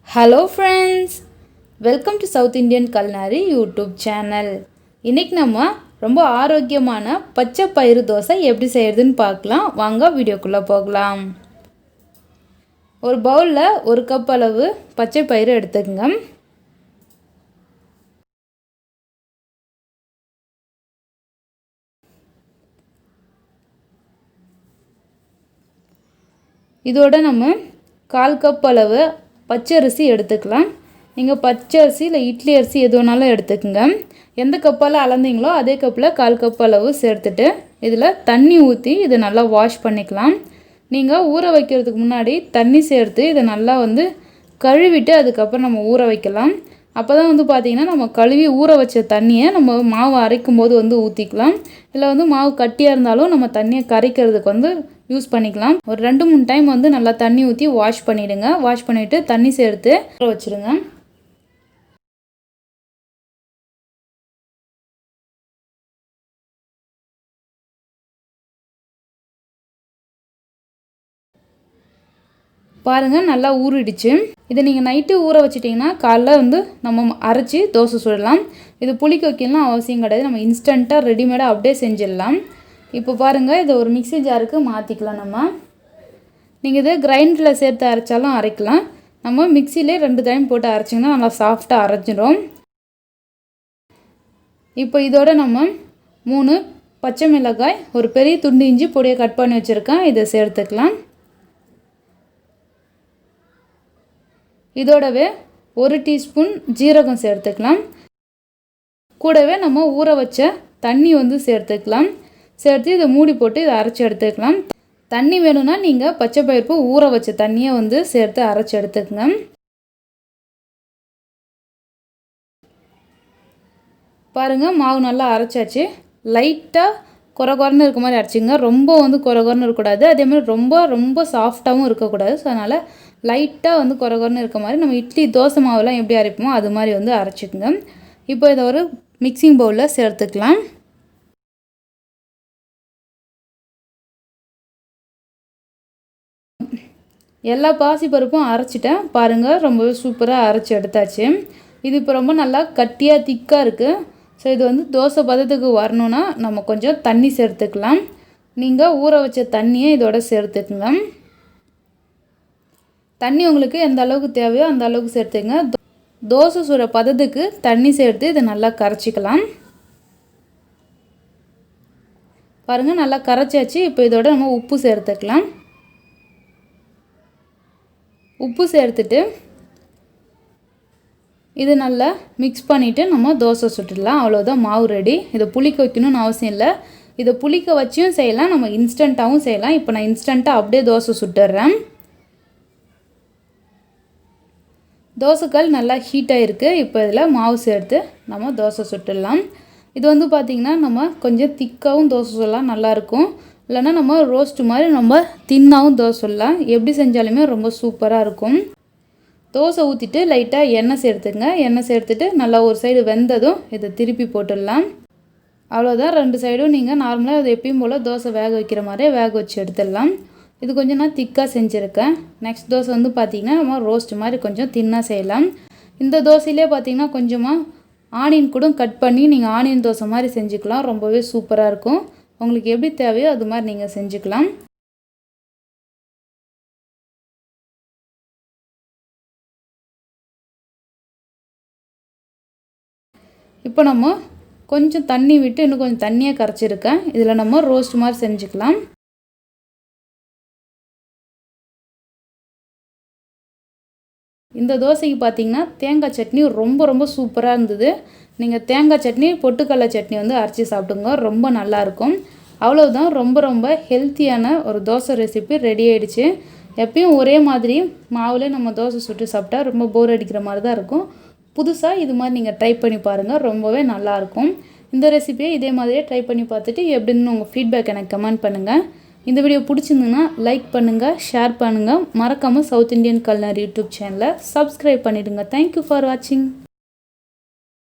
Hello friends, welcome to South Indian Culinary YouTube channel. இன்னைக்கு நம்ம ரொம்ப ஆரோக்கியமான பச்சை பயிறு தோசை எப்படி செய்யறதுன்னு பார்க்கலாம். வாங்க வீடியோக்குள்ள போகலாம். ஒரு பவுல்ல 1 கப் அளவு பச்சை பயிறு எடுத்துக்கங்க. இதோட நம்ம 1/4 கப் அளவு பச்சரிசி எடுத்துக்கலாம். நீங்கள் பச்சரிசி இல்லை இட்லி அரிசி எது வேணாலும் எடுத்துக்கோங்க. எந்த கப்பால் அளந்தீங்களோ அதே கப்பில் 1/4 கப் அளவு சேர்த்துட்டு இதில் தண்ணி ஊற்றி இதை நல்லா வாஷ் பண்ணிக்கலாம். நீங்கள் ஊற வைக்கிறதுக்கு முன்னாடி தண்ணி சேர்த்து இதை நல்லா கழுவிட்டு அதுக்கப்புறம் நம்ம ஊற வைக்கலாம். அப்போ தான் பார்த்திங்கன்னா நம்ம கழுவி ஊற வச்ச தண்ணியை நம்ம மாவு அரைக்கும் போது ஊற்றிக்கலாம். இல்லை மாவு கட்டியாக இருந்தாலும் நம்ம தண்ணியை கரைக்கிறதுக்கு யூஸ் பண்ணிக்கலாம். ஒரு 2-3 டைம் நல்லா தண்ணி ஊற்றி வாஷ் பண்ணிவிடுங்க. வாஷ் பண்ணிவிட்டு தண்ணி சேர்த்து ஊற வச்சுருங்க. பாருங்கள், நல்லா ஊறிடுச்சு. இதை நீங்கள் நைட்டு ஊற வச்சிட்டிங்கன்னா காலைல நம்ம அரைச்சி தோசை சுடலாம். இது புளிக்க வைக்கலாம் அவசியம் கிடையாது. நம்ம இன்ஸ்டண்ட்டாக ரெடிமேடாக அப்படியே செஞ்சிடலாம். இப்போ பாருங்கள், இதை ஒரு மிக்ஸி ஜாருக்கு மாற்றிக்கலாம். நீங்கள் இதை கிரைண்டரில் சேர்த்து அரைச்சாலும் அரைக்கலாம். நம்ம மிக்சிலே 2 டைம் போட்டு அரைச்சிங்கன்னா நல்லா சாஃப்டாக அரைச்சிடும். இப்போ இதோட நம்ம 3 பச்சை மிளகாய், ஒரு பெரிய துண்டு இஞ்சி பொடியை கட் பண்ணி வச்சுருக்கேன், இதை சேர்த்துக்கலாம். இதோடவே 1 டீஸ்பூன் ஜீரகம் சேர்த்துக்கலாம். கூடவே நம்ம ஊற வச்ச தண்ணி சேர்த்துக்கலாம். சேர்த்து இதை மூடி போட்டு இதை அரைச்சி எடுத்துக்கலாம். தண்ணி வேணும்னா நீங்கள் பச்சை பயிர்ப்பு ஊற வச்ச தண்ணியை சேர்த்து அரைச்சி எடுத்துக்கங்க. பாருங்கள், மாவு நல்லா அரைச்சாச்சு. லைட்டாக கொரகொரன்னு இருக்க மாதிரி அரைச்சிங்க. ரொம்ப கொரகொரன்னு இருக்கக்கூடாது. அதே மாதிரி ரொம்ப சாஃப்டாகவும் இருக்கக்கூடாது. ஸோ அதனால் லைட்டாக கொரகொரன்னு இருக்க மாதிரி நம்ம இட்லி தோசை மாவுலாம் எப்படி அரைப்போமோ அது மாதிரி அரைச்சிக்கங்க. இப்போ இதை ஒரு மிக்சிங் பவுலில் சேர்த்துக்கலாம். எல்லா பாசிப்பருப்பும் அரைச்சிட்டேன். பாருங்கள், ரொம்பவே சூப்பராக அரைச்சி எடுத்தாச்சு. இது இப்போ ரொம்ப நல்லா கட்டியாக திக்காக இருக்குது. ஸோ இது தோசை பதத்துக்கு வரணுன்னா நம்ம கொஞ்சம் தண்ணி சேர்த்துக்கலாம். நீங்கள் ஊற வச்ச தண்ணியை இதோட சேர்த்துக்குங்க. தண்ணி உங்களுக்கு எந்த அளவுக்கு தேவையோ அந்த அளவுக்கு சேர்த்துங்க. தோசை சுட பதத்துக்கு தண்ணி சேர்த்து இதை நல்லா கரைச்சிக்கலாம். பாருங்கள், நல்லா கரைச்சாச்சு. இப்போ இதோட நம்ம உப்பு சேர்த்துக்கலாம். உப்பு சேர்த்துட்டு இது நல்லா மிக்ஸ் பண்ணிவிட்டு நம்ம தோசை சுட்டுடலாம். அவ்வளோதான், மாவு ரெடி. இதை புளிக்க வைக்கணும்னு அவசியம் இல்லை. இதை புளிக்க வச்சியும் செய்யலாம், நம்ம இன்ஸ்டண்ட்டாகவும் செய்யலாம். இப்போ நான் இன்ஸ்டண்ட்டாக அப்படியே தோசை சுட்டுடுறேன். தோசைக்கல் நல்லா ஹீட்டாக இருக்குது. இப்போ இதில் மாவு சேர்த்து நம்ம தோசை சுட்டுடலாம். இது பார்த்திங்கன்னா நம்ம கொஞ்சம் திக்காகவும் தோசை சுடலாம், நல்லாயிருக்கும். இல்லைன்னா நம்ம ரோஸ்ட் மாதிரி நம்ம தின்னாகவும் தோசை சுடலாம். எப்படி செஞ்சாலுமே ரொம்ப சூப்பராக இருக்கும். தோசை ஊற்றிட்டு லைட்டாக எண்ணெய் சேர்த்துங்க. எண்ணெய் சேர்த்துட்டு நல்லா ஒரு சைடு வெந்ததும் இதை திருப்பி போட்டுடலாம். அவ்வளோதான், 2 சைடும் நீங்கள் நார்மலாக இது எப்பயும் போல் தோசை வேக வைக்கிற மாதிரியே வேக வச்சு எடுத்துடலாம். இது கொஞ்சம் நான் திக்காக செஞ்சுருக்கேன். நெக்ஸ்ட் தோசை பார்த்திங்கன்னா நம்ம ரோஸ்ட் மாதிரி கொஞ்சம் தின்னாக செய்யலாம். இந்த தோசையிலே பார்த்திங்கன்னா கொஞ்சமாக ஆனியன் கூட கட் பண்ணி நீங்கள் ஆனியன் தோசை மாதிரி செஞ்சுக்கலாம். ரொம்பவே சூப்பராக இருக்கும். உங்களுக்கு எப்படி தேவையோ அது மாதிரி நீங்கள் செஞ்சுக்கலாம். இப்போ நம்ம கொஞ்சம் தண்ணி விட்டு இன்னும் கொஞ்சம் தண்ணியாக கரைச்சிருக்கேன். இதில் நம்ம ரோஸ்ட் மாதிரி செஞ்சுக்கலாம். இந்த தோசைக்கு பார்த்திங்கன்னா தேங்காய் சட்னி ரொம்ப சூப்பராக இருந்தது. நீங்கள் தேங்காய் சட்னி, பொட்டுக்கடலை சட்னி அரைச்சி சாப்பிடுங்க, ரொம்ப நல்லாயிருக்கும். அவ்வளோதான், ரொம்ப ஹெல்த்தியான ஒரு தோசை ரெசிபி ரெடி ஆகிடுச்சு. எப்பயும் ஒரே மாதிரி மாவுலே நம்ம தோசை சுட்டு சாப்பிட்டா ரொம்ப போர் அடிக்கிற மாதிரி தான் இருக்கும். புதுசாக இது மாதிரி நீங்கள் ட்ரை பண்ணி பாருங்கள், ரொம்பவே நல்லாயிருக்கும். இந்த ரெசிபியை இதே மாதிரியே ட்ரை பண்ணி பார்த்துட்டு எப்படின்னு உங்கள் ஃபீட்பேக் எனக்கு கமெண்ட் பண்ணுங்கள். இந்த வீடியோ பிடிச்சிருந்துன்னா லைக் பண்ணுங்கள், ஷேர் பண்ணுங்கள். மறக்காமல் சவுத் இண்டியன் கல்னரி யூடியூப் சேனலை சப்ஸ்கிரைப் பண்ணிவிடுங்க. தேங்க்யூ ஃபார் வாட்சிங்.